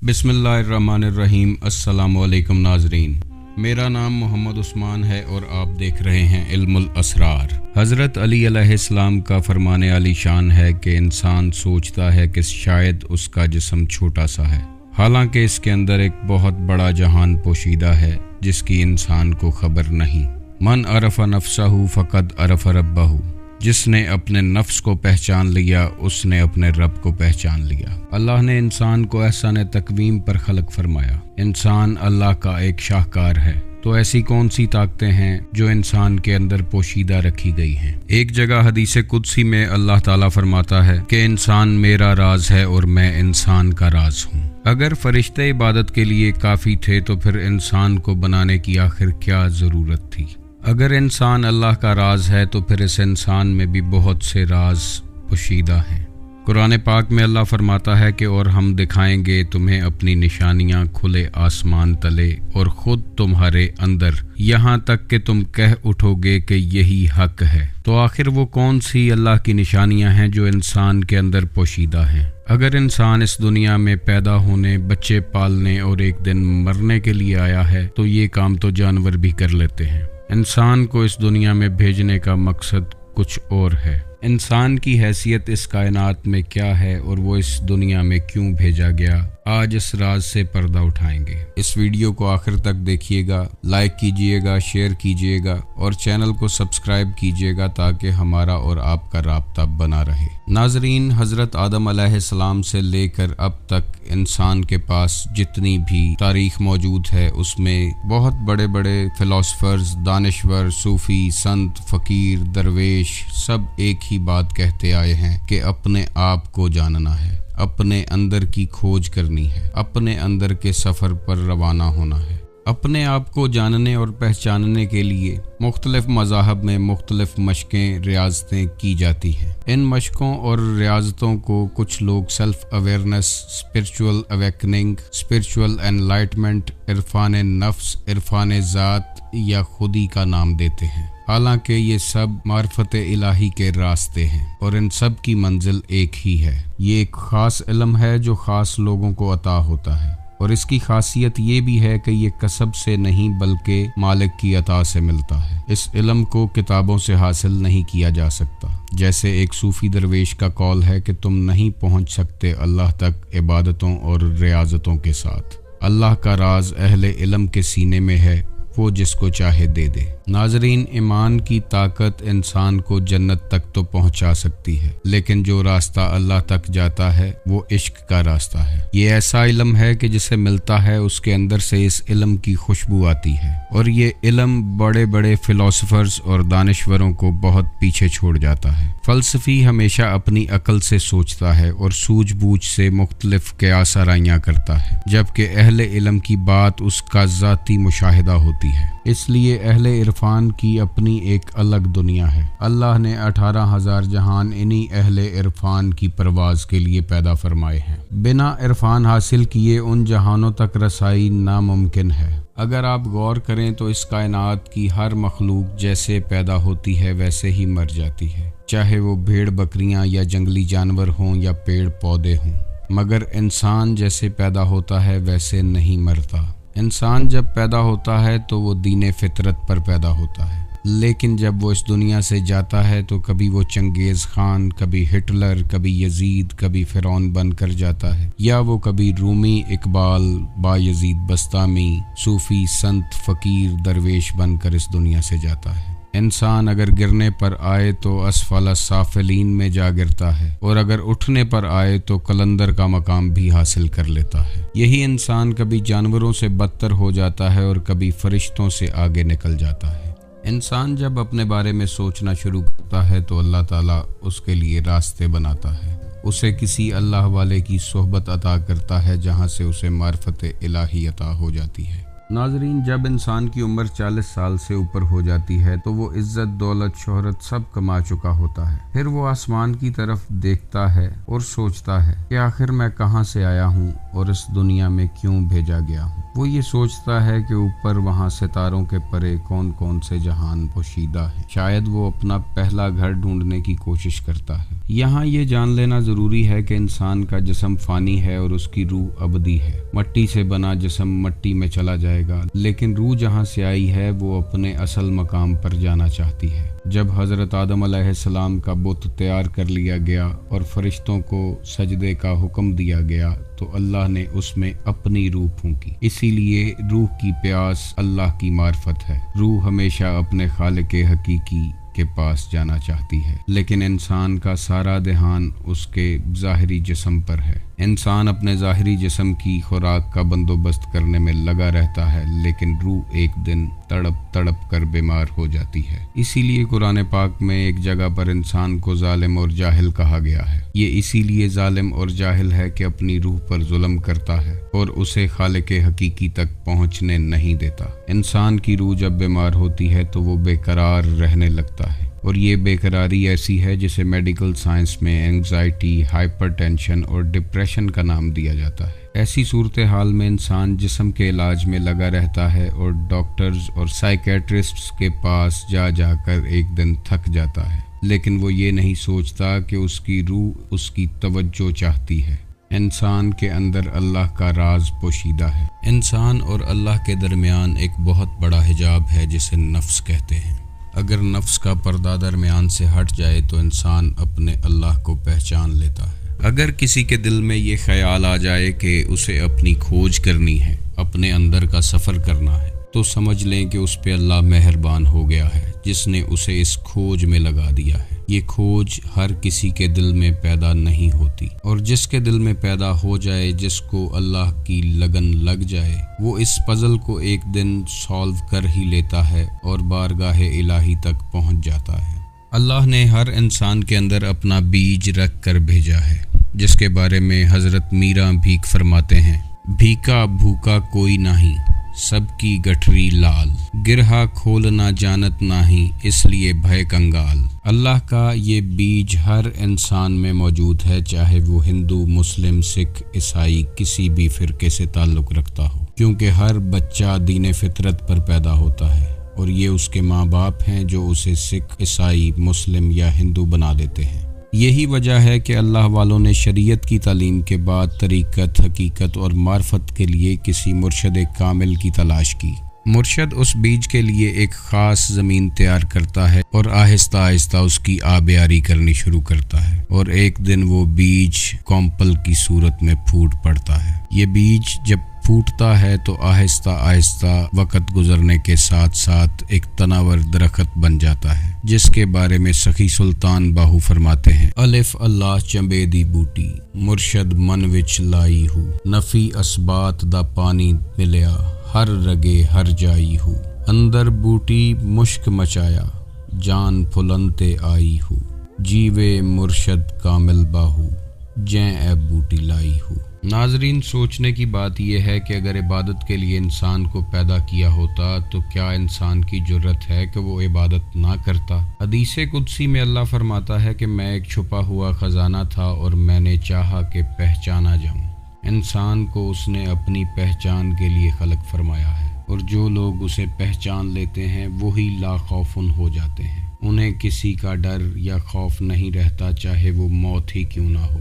बिस्मिल्लाहिर्रहमानिर्रहीम। अस्सलामु अलैकुम नाजरीन, मेरा नाम मोहम्मद उस्मान है और आप देख रहे हैं इल्मुल असरार। हज़रत अली अलैहिस्सलाम का फरमाने आली शान है कि इंसान सोचता है कि शायद उसका जिस्म छोटा सा है, हालांकि इसके अंदर एक बहुत बड़ा जहान पोशीदा है जिसकी इंसान को खबर नहीं। मन अरफ़ नफ्सहू फ़क़द अरफ़ रब्बहू, जिसने अपने नफ्स को पहचान लिया उसने अपने रब को पहचान लिया। अल्लाह ने इंसान को एहसान तकवीम पर खलक फरमाया। इंसान अल्लाह का एक शाहकार है, तो ऐसी कौन सी ताकतें हैं जो इंसान के अंदर पोशीदा रखी गई हैं। एक जगह हदीस कुदसी में अल्लाह ताला फरमाता है कि इंसान मेरा राज है और मैं इंसान का राज हूँ। अगर फरिश्ते इबादत के लिए काफ़ी थे तो फिर इंसान को बनाने की आखिर क्या ज़रूरत थी। अगर इंसान अल्लाह का राज है तो फिर इस इंसान में भी बहुत से राज पोशीदा हैं। कुरान पाक में अल्लाह फरमाता है कि और हम दिखाएंगे तुम्हें अपनी निशानियां खुले आसमान तले और खुद तुम्हारे अंदर, यहाँ तक कि तुम कह उठोगे कि यही हक है। तो आखिर वो कौन सी अल्लाह की निशानियां हैं जो इंसान के अंदर पोशीदा हैं। अगर इंसान इस दुनिया में पैदा होने, बच्चे पालने और एक दिन मरने के लिए आया है तो ये काम तो जानवर भी कर लेते हैं। इंसान को इस दुनिया में भेजने का मकसद कुछ और है। इंसान की हैसियत इस कायनात में क्या है और वो इस दुनिया में क्यों भेजा गया, आज इस राज से पर्दा उठाएंगे। इस वीडियो को आखिर तक देखिएगा, लाइक कीजिएगा, शेयर कीजिएगा और चैनल को सब्सक्राइब कीजिएगा ताकि हमारा और आपका राब्ता बना रहे। नाजरीन, हज़रत आदम अलैहिस्सलाम से लेकर अब तक इंसान के पास जितनी भी तारीख मौजूद है उसमें बहुत बड़े बड़े फिलोसफर्स, दानिश्वर, सूफ़ी, संत, फ़कीर, दरवेश सब एक ही बात कहते आए हैं कि अपने आप को जानना है, अपने अंदर की खोज करनी है, अपने अंदर के सफ़र पर रवाना होना है। अपने आप को जानने और पहचानने के लिए मुख्तलिफ मज़ाहब में मुख्तलिफ मशक़ें, रियाज़तें की जाती हैं। इन मशक़ों और रियाज़तों को कुछ लोग self awareness, spiritual awakening, spiritual enlightenment, Irfan नफ्स, इरफान ज़ात या खुदी का नाम देते हैं। हालांकि ये सब मार्फत इलाही के रास्ते हैं और इन सब की मंजिल एक ही है। ये एक ख़ास इल्म है जो ख़ास लोगों को अता होता है और इसकी खासियत ये भी है कि ये कसब से नहीं बल्कि मालिक की अता से मिलता है। इस इल्म को किताबों से हासिल नहीं किया जा सकता। जैसे एक सूफ़ी दरवेश का कौल है कि तुम नहीं पहुँच सकते अल्लाह तक इबादतों और रियाज़तों के साथ। अल्लाह का राज अहले इल्म के सीने में है, वो जिसको चाहे दे दे। नाजरीन, ईमान की ताकत इंसान को जन्नत तक तो पहुंचा सकती है, लेकिन जो रास्ता अल्लाह तक जाता है वो इश्क का रास्ता है। ये ऐसा इल्म है कि जिसे मिलता है उसके अंदर से इस इल्म की खुशबू आती है और ये इल्म बड़े बड़े फिलोसफर्स और दानिश्वरों को बहुत पीछे छोड़ जाता है। फ़लसफ़ी हमेशा अपनी अक्ल से सोचता है और सूझबूझ से मुख्तलिफ क़यास आराइयाँ करता है, जबकि अहले इल्म की बात उसका ज़ाती मुशाहिदा होती है। इसलिए अहले इरफान की अपनी एक अलग दुनिया है। अल्लाह ने 18,000 जहान इन्हीं अहले इरफान की परवाज के लिए पैदा फरमाए हैं। बिना इरफान हासिल किए उन जहानों तक रसाई नामुमकिन है। अगर आप गौर करें तो इस कायनात की हर मखलूक जैसे पैदा होती है वैसे ही मर जाती है, चाहे वो भेड़ बकरियां या जंगली जानवर हों या पेड़ पौधे हों, मगर इंसान जैसे पैदा होता है वैसे नहीं मरता। इंसान जब पैदा होता है तो वो दीन फितरत पर पैदा होता है, लेकिन जब वो इस दुनिया से जाता है तो कभी वो चंगेज़ खान, कभी हिटलर, कभी यजीद, कभी फ़िरौन बन कर जाता है, या वो कभी रूमी, इकबाल, बायजीद बस्तामी, सूफ़ी, संत, फ़कीर, दरवेश बनकर इस दुनिया से जाता है। इंसान अगर गिरने पर आए तो असफल साफिलीन में जा गिरता है और अगर उठने पर आए तो कलंदर का मकाम भी हासिल कर लेता है। यही इंसान कभी जानवरों से बदतर हो जाता है और कभी फरिश्तों से आगे निकल जाता है। इंसान जब अपने बारे में सोचना शुरू करता है तो अल्लाह ताला उसके लिए रास्ते बनाता है, उसे किसी अल्लाह वाले की सोहबत अता करता है जहाँ से उसे मार्फत इलाही अता हो जाती है। नाजरीन, जब इंसान की उम्र 40 साल से ऊपर हो जाती है तो वो इज्जत, दौलत, शोहरत सब कमा चुका होता है। फिर वो आसमान की तरफ देखता है और सोचता है कि आखिर मैं कहाँ से आया हूँ और इस दुनिया में क्यों भेजा गया हूँ। وہ یہ سوچتا ہے کہ اوپر وہاں ستاروں کے پرے کون کون سے جہان پوشیدہ ہیں۔ شاید وہ اپنا پہلا گھر ڈھونڈنے کی کوشش کرتا ہے۔ یہاں یہ جان لینا ضروری ہے کہ انسان کا جسم فانی ہے اور اس کی روح ابدی ہے۔ مٹی سے بنا جسم مٹی میں چلا جائے گا، لیکن روح جہاں سے آئی ہے وہ اپنے اصل مقام پر جانا چاہتی ہے۔ جب حضرت آدم علیہ السلام کا بت تیار کر لیا گیا اور فرشتوں کو سجدے کا حکم دیا گیا تو اللہ نے اس میں اپنی روح پھونکی۔ اسی لیے روح کی پیاس اللہ کی معرفت ہے۔ روح ہمیشہ اپنے خالق حقیقی کے پاس جانا چاہتی ہے، لیکن انسان کا سارا دھیان اس کے ظاہری جسم پر ہے۔ انسان اپنے ظاہری جسم کی خوراک کا بندوبست کرنے میں لگا رہتا ہے، لیکن روح ایک دن تڑپ تڑپ کر بیمار ہو جاتی ہے۔ اسی لیے قرآن پاک میں ایک جگہ پر انسان کو ظالم اور جاہل کہا گیا ہے۔ یہ اسی لیے ظالم اور جاہل ہے کہ اپنی روح پر ظلم کرتا ہے اور اسے خالق حقیقی تک پہنچنے نہیں دیتا۔ انسان کی روح جب بیمار ہوتی ہے تو وہ بے قرار رہنے لگتا ہے، اور یہ بے قراری ایسی ہے جسے میڈیکل سائنس میں اینگزائٹی، ہائپر ٹینشن اور ڈپریشن کا نام دیا جاتا ہے۔ ایسی صورتحال میں انسان جسم کے علاج میں لگا رہتا ہے اور ڈاکٹرز اور سائیکیٹرسٹس کے پاس جا جا کر ایک دن تھک جاتا ہے، لیکن وہ یہ نہیں سوچتا کہ اس کی روح اس کی توجہ چاہتی ہے۔ انسان کے اندر اللہ کا راز پوشیدہ ہے۔ انسان اور اللہ کے درمیان ایک بہت بڑا حجاب ہے جسے نفس کہتے ہیں۔ اگر نفس کا پردہ درمیان سے ہٹ جائے تو انسان اپنے اللہ کو پہچان لیتا ہے۔ اگر کسی کے دل میں یہ خیال آ جائے کہ اسے اپنی کھوج کرنی ہے، اپنے اندر کا سفر کرنا ہے، تو سمجھ لیں کہ اس پہ اللہ مہربان ہو گیا ہے جس نے اسے اس کھوج میں لگا دیا ہے۔ یہ کھوج ہر کسی کے دل میں پیدا نہیں ہوتی، اور جس کے دل میں پیدا ہو جائے، جس کو اللہ کی لگن لگ جائے، وہ اس پزل کو ایک دن سالو کر ہی لیتا ہے اور بارگاہ الہی تک پہنچ جاتا ہے۔ اللہ نے ہر انسان کے اندر اپنا بیج رکھ کر بھیجا ہے، جس کے بارے میں حضرت میراں بھیک فرماتے ہیں: بھیکا بھوکا کوئی نہیں، سب کی گٹھری لال، گرہا کھولنا جانت نہیں، اس لیے بھے کنگال۔ اللہ کا یہ بیج ہر انسان میں موجود ہے، چاہے وہ ہندو، مسلم، سکھ، عیسائی، کسی بھی فرقے سے تعلق رکھتا ہو، کیونکہ ہر بچہ دین فطرت پر پیدا ہوتا ہے، اور یہ اس کے ماں باپ ہیں جو اسے سکھ، عیسائی، مسلم یا ہندو بنا دیتے ہیں۔ یہی وجہ ہے کہ اللہ والوں نے شریعت کی تعلیم کے بعد طریقت، حقیقت اور معرفت کے لیے کسی مرشد کامل کی تلاش کی۔ مرشد اس بیج کے لیے ایک خاص زمین تیار کرتا ہے اور آہستہ آہستہ اس کی آبیاری کرنی شروع کرتا ہے، اور ایک دن وہ بیج کومپل کی صورت میں پھوٹ پڑتا ہے۔ یہ بیج جب پھوٹتا ہے تو آہستہ آہستہ وقت گزرنے کے ساتھ ساتھ ایک تناور درخت بن جاتا ہے، جس کے بارے میں سخی سلطان باہو فرماتے ہیں: الف اللہ چمبے دی بوٹی، مرشد من وچ لائی ہو، نفی اسبات دا پانی ملیا، ہر رگے ہر جائی ہو، اندر بوٹی مشک مچایا، جان پھلنتے آئی ہو، جیوے مرشد کامل باہو، جیں اے بوٹی لائی ہو۔ ناظرین، سوچنے کی بات یہ ہے کہ اگر عبادت کے لیے انسان کو پیدا کیا ہوتا تو کیا انسان کی جرت ہے کہ وہ عبادت نہ کرتا؟ حدیث قدسی میں اللہ فرماتا ہے کہ میں ایک چھپا ہوا خزانہ تھا اور میں نے چاہا کہ پہچانا جاؤں۔ انسان کو اس نے اپنی پہچان کے لیے خلق فرمایا ہے، اور جو لوگ اسے پہچان لیتے ہیں وہی لا خوفن ہو جاتے ہیں۔ انہیں کسی کا ڈر یا خوف نہیں رہتا، چاہے وہ موت ہی کیوں نہ ہو۔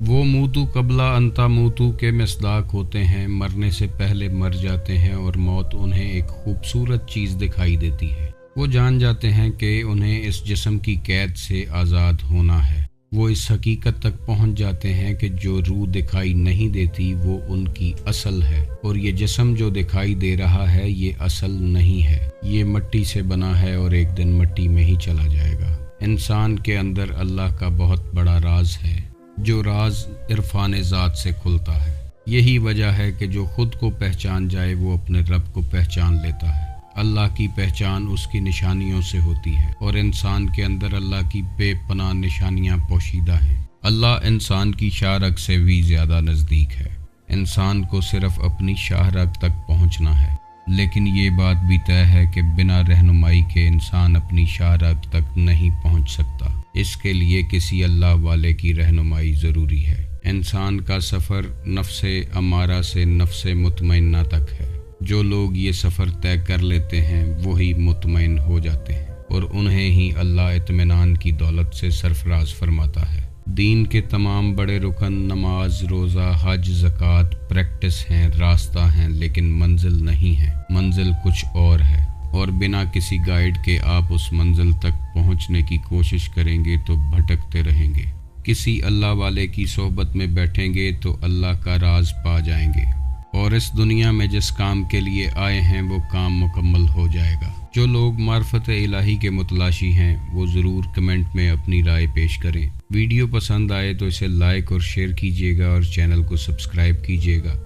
وہ موتو قبلہ انتا موتو کے مصداق ہوتے ہیں، مرنے سے پہلے مر جاتے ہیں، اور موت انہیں ایک خوبصورت چیز دکھائی دیتی ہے۔ وہ جان جاتے ہیں کہ انہیں اس جسم کی قید سے آزاد ہونا ہے۔ وہ اس حقیقت تک پہنچ جاتے ہیں کہ جو روح دکھائی نہیں دیتی وہ ان کی اصل ہے، اور یہ جسم جو دکھائی دے رہا ہے یہ اصل نہیں ہے، یہ مٹی سے بنا ہے اور ایک دن مٹی میں ہی چلا جائے گا۔ انسان کے اندر اللہ کا بہت بڑا راز ہے، جو راز عرفان ذات سے کھلتا ہے۔ یہی وجہ ہے کہ جو خود کو پہچان جائے وہ اپنے رب کو پہچان لیتا ہے۔ اللہ کی پہچان اس کی نشانیوں سے ہوتی ہے، اور انسان کے اندر اللہ کی بے پناہ نشانیاں پوشیدہ ہیں۔ اللہ انسان کی شاہ رگ سے بھی زیادہ نزدیک ہے۔ انسان کو صرف اپنی شاہ رگ تک پہنچنا ہے، لیکن یہ بات بھی طے ہے کہ بنا رہنمائی کے انسان اپنی شاہ رگ تک نہیں پہنچ سکتا۔ اس کے لیے کسی اللہ والے کی رہنمائی ضروری ہے۔ انسان کا سفر نفس امارہ سے نفس مطمئنہ تک ہے۔ जो लोग ये सफ़र तय कर लेते हैं वही मुतमईन हो जाते हैं और उन्हें ही अल्लाह इत्मीनान की दौलत से सरफराज फरमाता है। दीन के तमाम बड़े रुकन नमाज, रोज़ा, हज, ज़कात प्रैक्टिस हैं, रास्ता हैं, लेकिन मंजिल नहीं है। मंजिल कुछ और है और बिना किसी गाइड के आप उस मंजिल तक पहुंचने की कोशिश करेंगे तो भटकते रहेंगे। किसी अल्लाह वाले की सोहबत में बैठेंगे तो अल्लाह का राज पा जाएंगे और इस दुनिया में जिस काम के लिए आए हैं वो काम मुकम्मल हो जाएगा। जो लोग मार्फत इलाही के मुतलाशी हैं वो ज़रूर कमेंट में अपनी राय पेश करें। वीडियो पसंद आए तो इसे लाइक और शेयर कीजिएगा और चैनल को सब्सक्राइब कीजिएगा।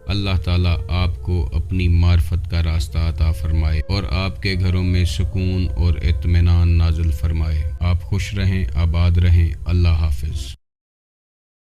अल्लाह ताला आपको अपनी मार्फत का रास्ता अता फरमाए और आपके घरों में सुकून और इत्मीनान नाज़िल फरमाए। आप खुश रहें, आबाद रहें। अल्लाह हाफिज़।